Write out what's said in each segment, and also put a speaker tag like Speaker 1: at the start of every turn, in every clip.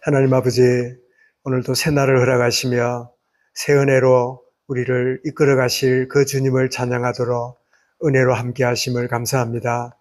Speaker 1: 하나님 아버지, 오늘도 새날을 허락하시며 새 은혜로 우리를 이끌어 가실 그 주님을 찬양하도록 은혜로 함께 하심을 감사합니다.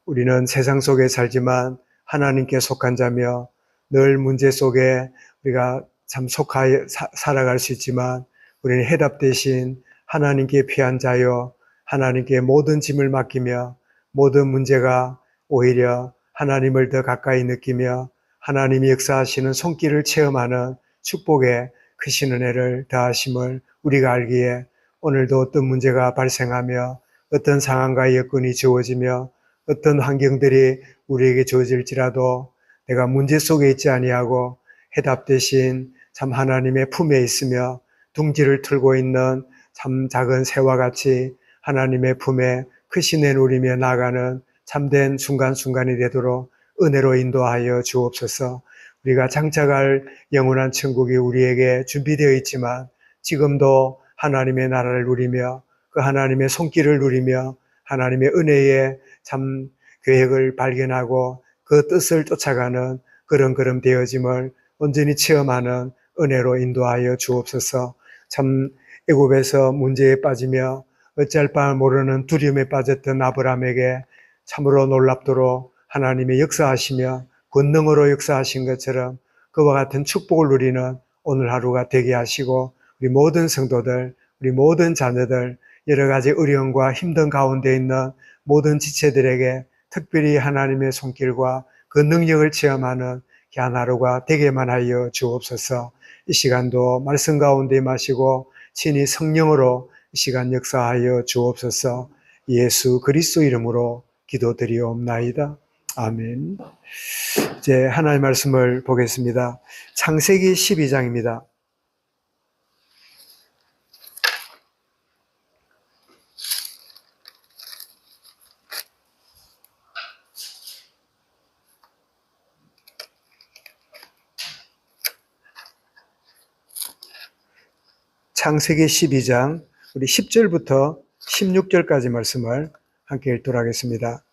Speaker 1: 우리는 세상 속에 살지만 하나님께 속한 자며 늘 문제 속에 우리가 참 속하여 살아갈 수 있지만 우리는 해답 대신 하나님께 피한 자요, 하나님께 모든 짐을 맡기며 모든 문제가 오히려 하나님을 더 가까이 느끼며 하나님이 역사하시는 손길을 체험하는 축복의 크신 은혜를 더하심을 우리가 알기에 오늘도 어떤 문제가 발생하며 어떤 상황과 여건이 주어지며 어떤 환경들이 우리에게 주어질지라도 내가 문제 속에 있지 아니하고 해답 대신 참 하나님의 품에 있으며 둥지를 틀고 있는 참 작은 새와 같이 하나님의 품에 크신 애 누리며 나아가는 참된 순간순간이 되도록 은혜로 인도하여 주옵소서. 우리가 장착할 영원한 천국이 우리에게 준비되어 있지만 지금도 하나님의 나라를 누리며 그 하나님의 손길을 누리며 하나님의 은혜의 참 계획을 발견하고 그 뜻을 쫓아가는 그런 걸음 되어짐을 온전히 체험하는 은혜로 인도하여 주옵소서. 참 애굽에서 문제에 빠지며 어찌할 바 모르는 두려움에 빠졌던 아브라함에게 참으로 놀랍도록 하나님의 역사하시며 권능으로 역사하신 것처럼 그와 같은 축복을 누리는 오늘 하루가 되게 하시고 우리 모든 성도들, 우리 모든 자녀들, 여러 가지 어려움과 힘든 가운데 있는 모든 지체들에게 특별히 하나님의 손길과 그 능력을 체험하는 귀한 하루가 되게만 하여 주옵소서. 이 시간도 말씀 가운데 임하시고 친히 성령으로 이 시간 역사하여 주옵소서. 예수 그리스도 이름으로 기도드리옵나이다. 아멘. 이제 하나님의 말씀을 보겠습니다. 창세기 12장입니다. 창세기 12장 우리 10절부터 16절까지 말씀을 함께 읽도록 하겠습니다.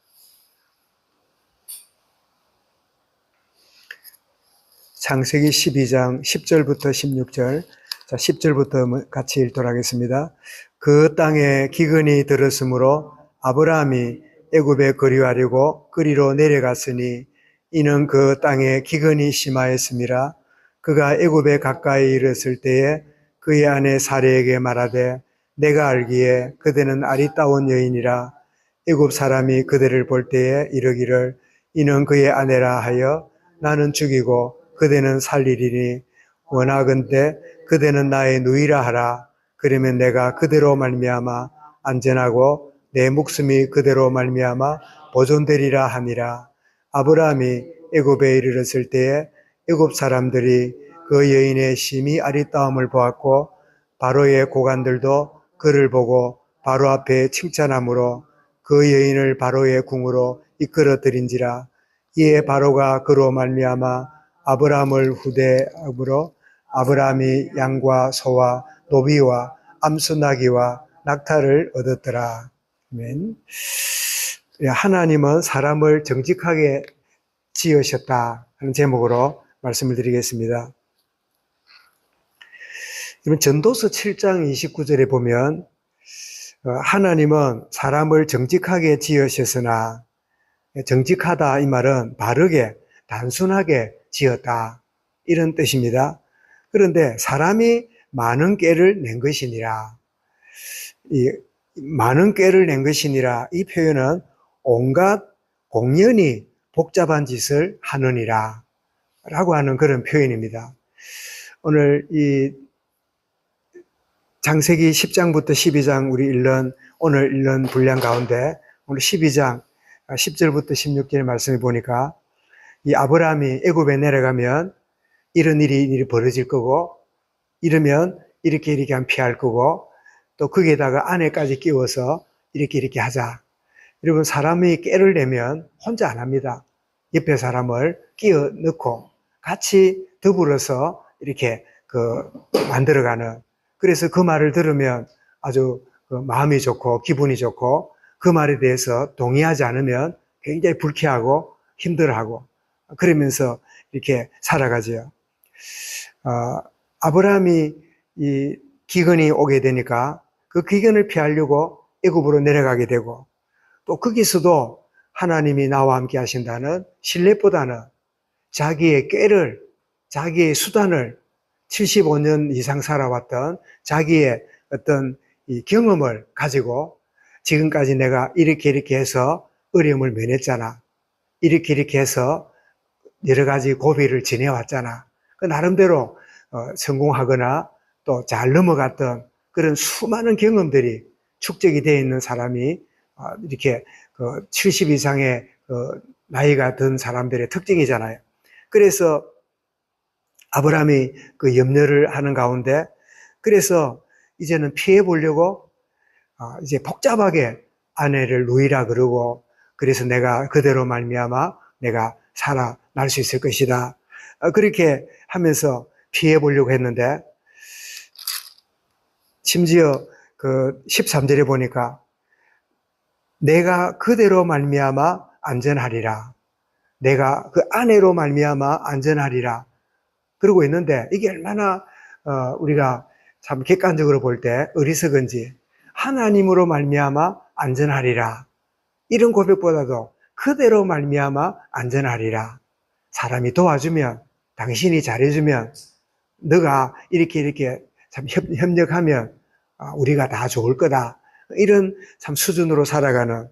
Speaker 1: 창세기 12장 10절부터 16절. 자, 10절부터 같이 읽도록 하겠습니다. 그 땅에 기근이 들었으므로 아브라함이 애굽에 거류하려고 그리로 내려갔으니 이는 그 땅에 기근이 심하였음이라. 그가 애굽에 가까이 이르렀을 때에 그의 아내 사레에게 말하되 내가 알기에 그대는 아리따운 여인이라. 애굽 사람이 그대를 볼 때에 이르기를 이는 그의 아내라 하여 나는 죽이고 그대는 살리리니 원하건대 그대는 나의 누이라 하라. 그러면 내가 그대로 말미암아 안전하고 내 목숨이 그대로 말미암아 보존되리라 하니라. 아브라함이 애굽에 이르렀을 때에 애굽 사람들이 그 여인의 심히 아리따움을 보았고 바로의 고관들도 그를 보고 바로 앞에 칭찬함으로 그 여인을 바로의 궁으로 이끌어들인지라. 이에 바로가 그로 말미암아 아브라함을 후대함으로 아브라함이 양과 소와 노비와 암수나기와 낙타를 얻었더라. 아멘. 하나님은 사람을 정직하게 지으셨다 하는 제목으로 말씀을 드리겠습니다. 전도서 7장 29절에 보면 하나님은 사람을 정직하게 지으셨으나, 정직하다 이 말은 바르게 단순하게 지었다 이런 뜻입니다. 그런데 사람이 많은 꾀를 낸 것이니라. 이 많은 꾀를 낸 것이니라 이 표현은 온갖 공연히 복잡한 짓을 하느니라 라고 하는 그런 표현입니다. 오늘 이 창세기 10장부터 12장 오늘 읽는 분량 가운데 오늘 12장 10절부터 16절 말씀을 보니까 이 아브라함이 애굽에 내려가면 이런 일이 벌어질 거고 이러면 이렇게 하면 피할 거고 또 거기에다가 아내까지 끼워서 이렇게 하자. 여러분 사람이 꾀를 내면 혼자 안 합니다. 옆에 사람을 끼워 넣고 같이 더불어서 이렇게 만들어가는. 그래서 그 말을 들으면 아주 마음이 좋고 기분이 좋고 그 말에 대해서 동의하지 않으면 굉장히 불쾌하고 힘들어하고 그러면서 이렇게 살아가죠. 아브라함이 이 기근이 오게 되니까 그 기근을 피하려고 애굽으로 내려가게 되고, 또 거기서도 하나님이 나와 함께 하신다는 신뢰보다는 자기의 꾀를, 자기의 수단을 75년 이상 살아왔던 자기의 어떤 이 경험을 가지고 지금까지 내가 이렇게 해서 어려움을 면했잖아. 이렇게 해서 여러 가지 고비를 지내왔잖아. 그 나름대로 성공하거나 또 잘 넘어갔던 그런 수많은 경험들이 축적이 되어 있는 사람이 이렇게 70 이상의 나이가 든 사람들의 특징이잖아요. 그래서 아브라함이 그 염려를 하는 가운데, 그래서 이제는 피해 보려고 이제 복잡하게 아내를 누이라 그러고, 그래서 내가 그대로 말미암아 내가 살아날 수 있을 것이다, 그렇게 하면서 피해 보려고 했는데, 심지어 그 13절에 보니까 내가 그대로 말미암아 안전하리라, 내가 그 아내로 말미암아 안전하리라 그러고 있는데, 이게 얼마나 우리가 참 객관적으로 볼 때 어리석은지, 하나님으로 말미암아 안전하리라, 이런 고백보다도 그대로 말미암아 안전하리라, 사람이 도와주면, 당신이 잘해주면, 너가 이렇게 참 협력하면 우리가 다 좋을 거다, 이런 참 수준으로 살아가는,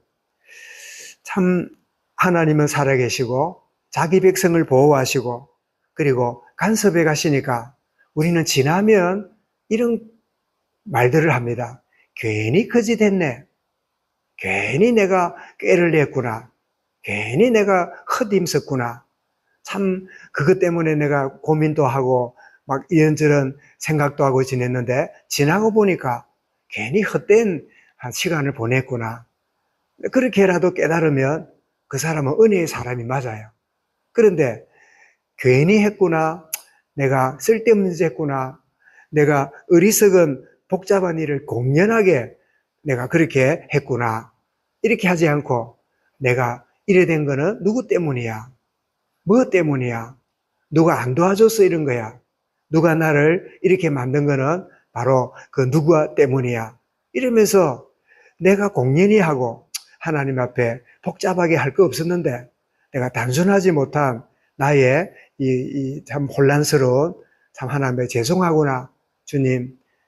Speaker 1: 참 하나님은 살아계시고 자기 백성을 보호하시고 그리고 간섭해 가시니까 우리는 지나면 이런 말들을 합니다. 괜히 거짓했네, 괜히 내가 꾀를 냈구나, 괜히 내가 헛힘썼구나, 참 그것 때문에 내가 고민도 하고 막 이런저런 생각도 하고 지냈는데 지나고 보니까 괜히 헛된 시간을 보냈구나. 그렇게라도 깨달으면 그 사람은 은혜의 사람이 맞아요. 그런데 괜히 했구나, 내가 쓸데없는 짓 했구나, 내가 어리석은 복잡한 일을 공연하게 내가 그렇게 했구나, 이렇게 하지 않고 내가 이래 된 거는 누구 때문이야, 뭐 때문이야, 누가 안 도와줘서 이런 거야, 누가 나를 이렇게 만든 거는 바로 그 누구 때문이야, 이러면서 내가 공연히 하고 하나님 앞에 복잡하게 할 거 없었는데 내가 단순하지 못한 나의 이 참 혼란스러운, 참 하나님에 죄송하구나.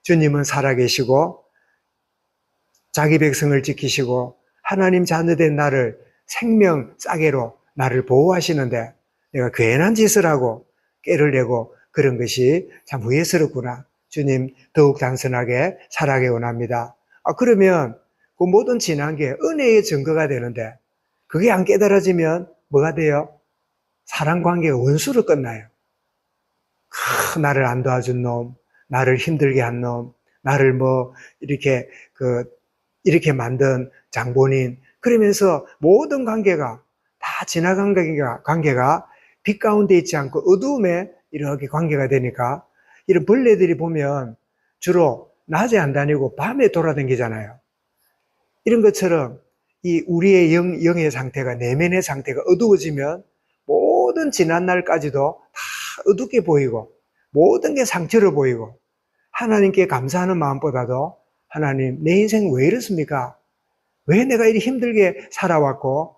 Speaker 1: 주님은 살아계시고 자기 백성을 지키시고 하나님 자녀된 나를 생명 싸개로 나를 보호하시는데 내가 괜한 짓을 하고 꾀를 내고 그런 것이 참 후회스럽구나. 주님, 더욱 단순하게 살아가기 원합니다. 그러면 그 모든 지난 게 은혜의 증거가 되는데, 그게 안 깨달아지면 뭐가 돼요? 사랑관계가 원수로 끝나요. 나를 안 도와준 놈, 나를 힘들게 한 놈, 나를 이렇게 만든 장본인, 그러면서 모든 관계가 다 지나간 관계가 빛 가운데 있지 않고 어두움에 이렇게 관계가 되니까, 이런 벌레들이 보면 주로 낮에 안 다니고 밤에 돌아다니잖아요. 이런 것처럼 이 우리의 영의 상태가, 내면의 상태가 어두워지면 모든 지난 날까지도 다 어둡게 보이고 모든 게 상처로 보이고, 하나님께 감사하는 마음보다도 하나님, 내 인생 왜 이렇습니까? 왜 내가 이렇게 힘들게 살아왔고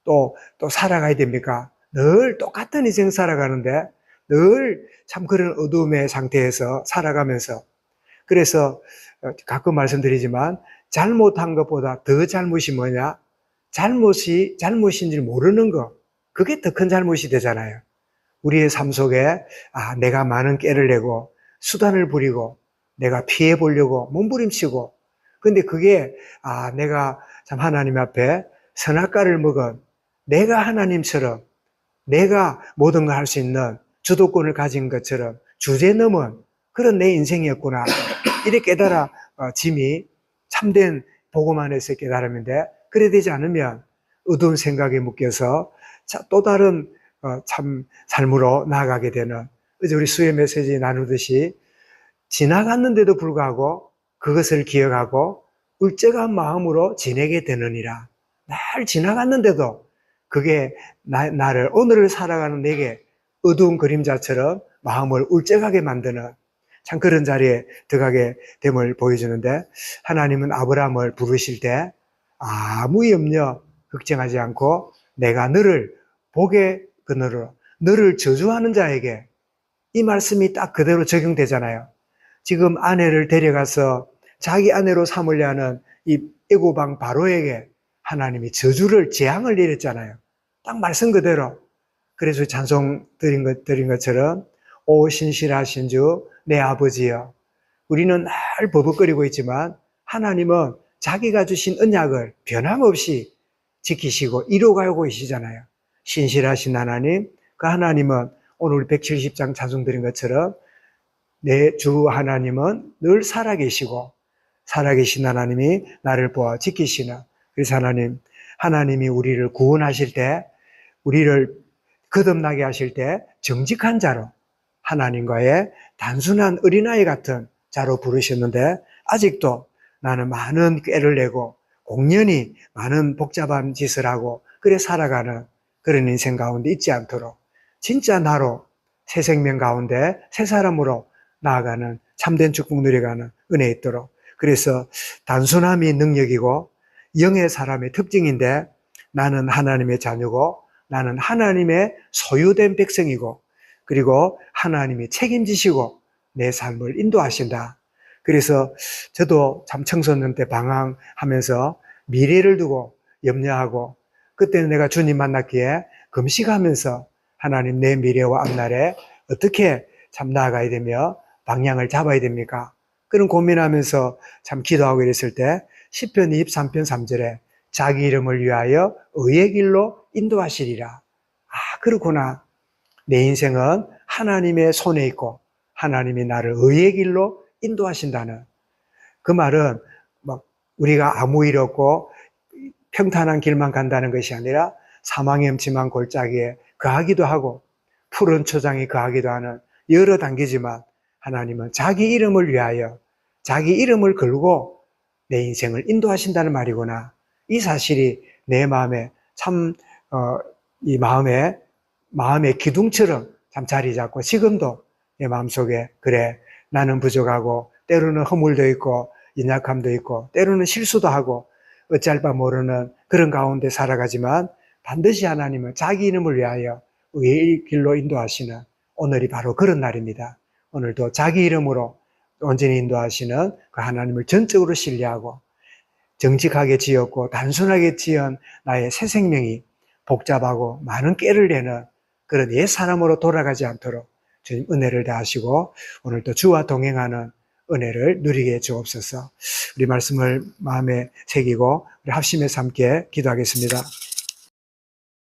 Speaker 1: 또 살아가야 됩니까? 늘 똑같은 인생 살아가는데 늘 참 그런 어두움의 상태에서 살아가면서, 그래서 가끔 말씀드리지만 잘못한 것보다 더 잘못이 뭐냐? 잘못이 잘못인 줄 모르는 것, 그게 더 큰 잘못이 되잖아요. 우리의 삶 속에 내가 많은 꾀를 내고 수단을 부리고 내가 피해 보려고 몸부림치고, 근데 그게 내가 참 하나님 앞에 선악과를 먹은, 내가 하나님처럼 내가 모든 걸 할 수 있는 주도권을 가진 것처럼 주제 넘은 그런 내 인생이었구나, 이렇게 깨달아 짐이 참된 복음 안에서 깨달음인데, 그래 되지 않으면 어두운 생각에 묶여서 또 다른 참 삶으로 나아가게 되는, 어제 우리 수요 메시지 나누듯이 지나갔는데도 불구하고 그것을 기억하고 울적한 마음으로 지내게 되느니라. 날 지나갔는데도 그게 나를, 오늘을 살아가는 내게 어두운 그림자처럼 마음을 울적하게 만드는 참 그런 자리에 들어가게 됨을 보여주는데, 하나님은 아브라함을 부르실 때 아무 염려 걱정하지 않고 내가 너를 복의 그늘로, 너를 저주하는 자에게, 이 말씀이 딱 그대로 적용되잖아요. 지금 아내를 데려가서 자기 아내로 삼으려 하는 이 애굽 왕 바로에게 하나님이 저주를, 재앙을 내렸잖아요. 딱 말씀 그대로. 그래서 찬송 드린 것처럼 오 신실하신 주 내 아버지여. 우리는 늘 버벅거리고 있지만 하나님은 자기가 주신 언약을 변함없이 지키시고 이루어가고 계시잖아요. 신실하신 하나님, 그 하나님은 오늘 우리 170장 찬송 드린 것처럼 내 주 하나님은 늘 살아계시고 살아계신 하나님이 나를 보아 지키시는, 그래서 하나님이 우리를 구원하실 때, 우리를 거듭나게 하실 때 정직한 자로, 하나님과의 단순한 어린아이 같은 자로 부르셨는데, 아직도 나는 많은 꾀를 내고 공연히 많은 복잡한 짓을 하고 그래 살아가는 그런 인생 가운데 있지 않도록 진짜 나로 새 생명 가운데 새 사람으로 나아가는 참된 축복 누려가는 은혜 있도록, 그래서 단순함이 능력이고 영의 사람의 특징인데, 나는 하나님의 자녀고 나는 하나님의 소유된 백성이고, 그리고 하나님이 책임지시고 내 삶을 인도하신다. 그래서 저도 참 청소년 때 방황하면서 미래를 두고 염려하고, 그때는 내가 주님 만났기에 금식하면서 하나님 내 미래와 앞날에 어떻게 참 나아가야 되며 방향을 잡아야 됩니까? 그런 고민하면서 참 기도하고 이랬을 때 시편 23편 3절에 자기 이름을 위하여 의의 길로 인도하시리라. 아, 그렇구나. 내 인생은 하나님의 손에 있고 하나님이 나를 의의 길로 인도하신다는 그 말은 막 우리가 아무 일 없고 평탄한 길만 간다는 것이 아니라 사망의 음침한 골짜기에 거하기도 하고 푸른 초장에 거하기도 하는 여러 단계지만, 하나님은 자기 이름을 위하여 자기 이름을 걸고 내 인생을 인도하신다는 말이구나. 이 사실이 내 마음에 참 이 마음의 기둥처럼 참 자리 잡고, 지금도 내 마음속에 그래, 나는 부족하고 때로는 허물도 있고 연약함도 있고 때로는 실수도 하고 어찌할 바 모르는 그런 가운데 살아가지만, 반드시 하나님은 자기 이름을 위하여 의의 길로 인도하시는 오늘이 바로 그런 날입니다. 오늘도 자기 이름으로 온전히 인도하시는 그 하나님을 전적으로 신뢰하고 정직하게 지었고 단순하게 지은 나의 새 생명이 복잡하고 많은 꾀를 내는 그런 옛 사람으로 돌아가지 않도록 주님 은혜를 다하시고 오늘도 주와 동행하는 은혜를 누리게 해 주옵소서. 우리 말씀을 마음에 새기고 우리 합심해서 함께 기도하겠습니다.